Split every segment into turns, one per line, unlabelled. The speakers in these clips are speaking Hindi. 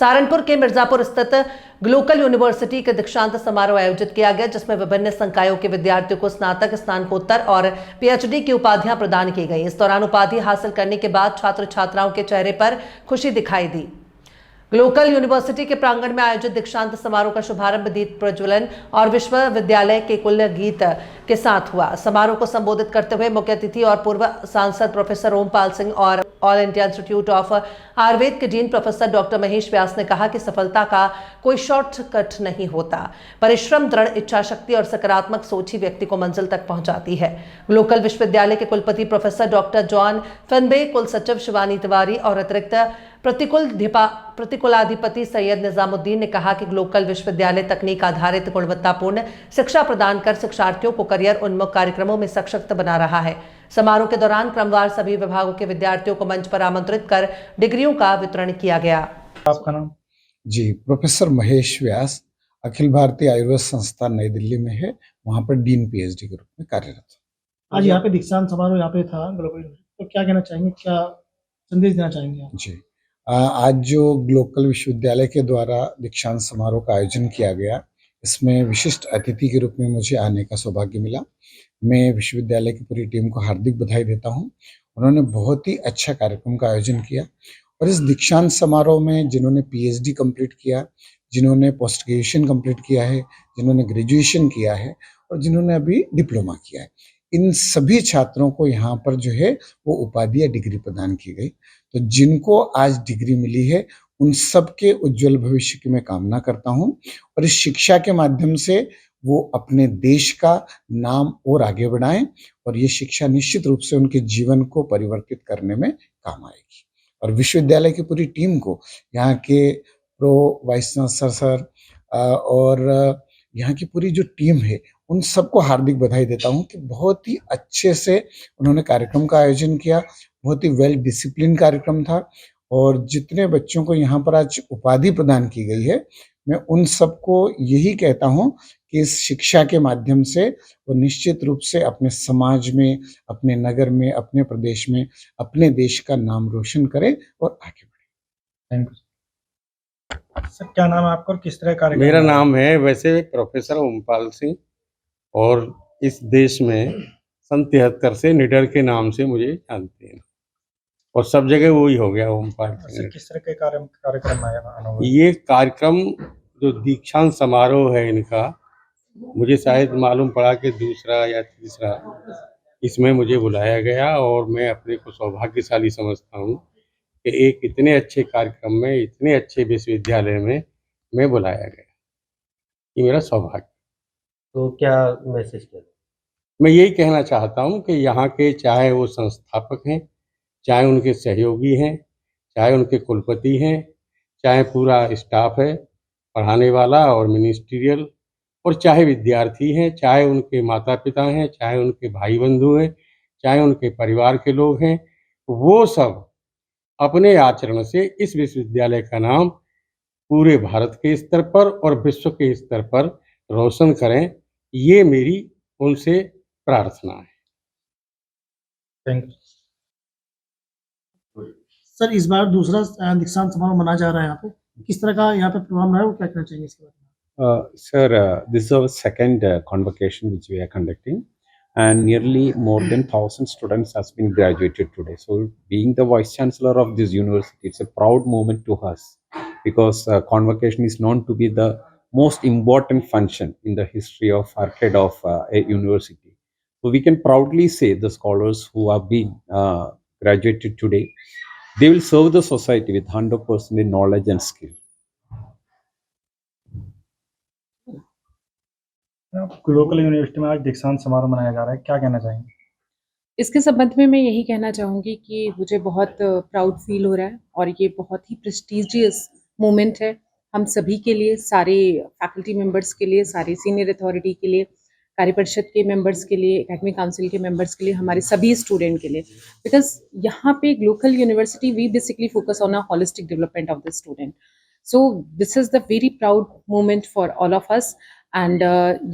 सहारनपुर के मिर्जापुर स्थित ग्लोकल यूनिवर्सिटी के दीक्षांत समारोह आयोजित किया गया, जिसमें विभिन्न संकायों के विद्यार्थियों को स्नातक, स्नातकोत्तर और पीएचडी की उपाधियां प्रदान की गई। इस दौरान उपाधि हासिल करने के बाद छात्र छात्राओं के चेहरे पर खुशी दिखाई दी। ग्लोकल यूनिवर्सिटी के प्रांगण में आयोजित दीक्षांत समारोह का शुभारंभ दीप प्रज्वलन और विश्वविद्यालय के कुल गीत के साथ हुआ। समारोह को संबोधित करते हुए मुख्य अतिथि और पूर्व सांसद प्रोफेसर ओमपाल सिंह और all India institute of Ayurveda के डीन प्रोफेसर डॉक्टर महेश व्यास ने कहा कि सफलता का कोई शॉर्टकट नहीं होता। परिश्रम, दृढ़ इच्छा शक्ति और सकारात्मक सोच ही व्यक्ति को मंजिल तक पहुंचाती है। ग्लोकल विश्वविद्यालय के कुलपति प्रोफेसर डॉक्टर जॉन फिनबे, कुल सचिव शिवानी तिवारी और अतिरिक्त प्रतिकुलाधिपति सैयद निजामुद्दीन ने कहा कि ग्लोकल विश्वविद्यालय तकनीक आधारित गुणवत्तापूर्ण शिक्षा प्रदान कर शिक्षार्थियों को करियर उन्मुख कार्यक्रमों में सशक्त बना रहा है। समारोह के दौरान क्रमवार सभी विभागों के विद्यार्थियों को मंच पर आमंत्रित कर डिग्रियों का वितरण किया गया।
आपका नाम?
जी, प्रोफेसर महेश व्यास, अखिल भारतीय आयुर्वेद संस्थान नई दिल्ली में है, वहाँ पर डीन पीएचडी के रूप में कार्यरत।
आज यहाँ पे दीक्षांत समारोह यहाँ पे था ग्लोकल, तो क्या कहना चाहेंगे, क्या संदेश देना चाहेंगे आप?
जी, आज जो ग्लोकल विश्वविद्यालय के द्वारा दीक्षांत समारोह का आयोजन किया गया, इसमें विशिष्ट अतिथि के रूप में मुझे आने का सौभाग्य मिला। मैं विश्वविद्यालय की पूरी टीम को हार्दिक बधाई देता हूँ। उन्होंने बहुत ही अच्छा कार्यक्रम का आयोजन किया और इस दीक्षांत समारोह में जिन्होंने पीएचडी कंप्लीट किया, जिन्होंने पोस्ट ग्रेजुएशन कंप्लीट किया है, जिन्होंने ग्रेजुएशन किया है और जिन्होंने अभी डिप्लोमा किया है, इन सभी छात्रों को यहाँ पर जो है वो उपाधि या डिग्री प्रदान की गई। तो जिनको आज डिग्री मिली है उन सबके उज्जवल भविष्य की मैं कामना करता हूँ और इस शिक्षा के माध्यम से वो अपने देश का नाम और आगे बढ़ाएं और ये शिक्षा निश्चित रूप से उनके जीवन को परिवर्तित करने में काम आएगी। और विश्वविद्यालय की पूरी टीम को, यहाँ के प्रो वाइस चांसलर सर और यहाँ की पूरी जो टीम है, उन सबको हार्दिक बधाई देता हूँ कि बहुत ही अच्छे से उन्होंने कार्यक्रम का आयोजन किया। बहुत ही वेल डिसिप्लिन कार्यक्रम था और जितने बच्चों को यहाँ पर आज उपाधि प्रदान की गई है, मैं उन सबको यही कहता हूँ कि इस शिक्षा के माध्यम से वो निश्चित रूप से अपने समाज में, अपने नगर में, अपने प्रदेश में, अपने देश का नाम रोशन करें और आगे बढ़े।
Thank you sir. क्या नाम है आपका और किस तरह कार्यक्रम?
मेरा नाम है वैसे प्रोफेसर ओमपाल सिंह और इस देश में सन 73 से निडर के नाम से मुझे जानते हैं और सब जगह वही हो गया ओमपाल सिंह।
किस तरह के कार्यक्रम आया?
ये कार्यक्रम जो दीक्षांत समारोह है इनका, मुझे शायद मालूम पड़ा कि दूसरा या तीसरा इसमें मुझे बुलाया गया और मैं अपने को सौभाग्यशाली समझता हूँ कि एक इतने अच्छे कार्यक्रम में, इतने अच्छे विश्वविद्यालय में मैं बुलाया गया। ये मेरा सौभाग्य।
तो क्या मैसेज क्या?
मैं यही कहना चाहता हूँ कि यहाँ के चाहे वो संस्थापक हैं, चाहे उनके सहयोगी हैं, चाहे उनके कुलपति हैं, चाहे पूरा स्टाफ है पढ़ाने वाला और मिनिस्ट्रियल, और चाहे विद्यार्थी हैं, चाहे उनके माता पिता हैं, चाहे उनके भाई बंधु हैं, चाहे उनके परिवार के लोग हैं, वो सब अपने आचरण से इस विश्वविद्यालय का नाम पूरे भारत के स्तर पर और विश्व के स्तर पर रोशन करें, ये मेरी उनसे प्रार्थना है।
Thank you sir. इस बार दूसरा दीक्षांत समारोह मनाया जा रहा है यहाँ पे, किस तरह का यहाँ पे प्रोग्राम रहा है, वो क्या कहना चाहिए इसके बारे में?
Sir, this is our second convocation which we are conducting, and nearly more than 1,000 students has been graduated today. So, being the Vice Chancellor of this university, it's a proud moment to us because convocation is known to be the most important function in the history of arcade of a university. So, we can proudly say the scholars who have been graduated today, they will serve the society with 100% in knowledge and skill.
Glocal university में आज दीक्षांत समारोह मनाया जा रहा है, क्या कहना चाहेंगे?
इसके संबंध में मैं यही कहना चाहूँगी कि मुझे बहुत प्राउड फील हो रहा है और ये बहुत ही प्रेस्टिजियस मोमेंट है हम सभी के लिए, सारे फैकल्टी मेंबर्स के लिए, सारे सीनियर अथॉरिटी के लिए, कार्य परिषद के मेंबर्स के लिए, एकेडमिक काउंसिल के मेंबर्स के लिए, हमारे सभी स्टूडेंट के लिए। बिकॉज यहाँ पे glocal university we basically focus on a holistic development of the student. So this is the very proud moment for all of us and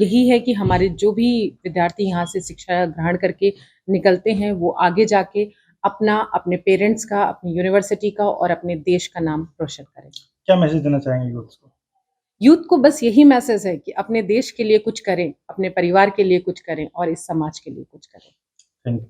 यही है कि हमारे जो भी विद्यार्थी यहाँ से शिक्षा ग्रहण करके निकलते हैं वो आगे जाके अपने पेरेंट्स का, अपनी यूनिवर्सिटी का और अपने देश का नाम रोशन करें।
क्या मैसेज देना चाहेंगे यूथ को?
यूथ को बस यही मैसेज है कि अपने देश के लिए कुछ करें, अपने परिवार के लिए कुछ करें और इस समाज के लिए कुछ करें।
Thank you.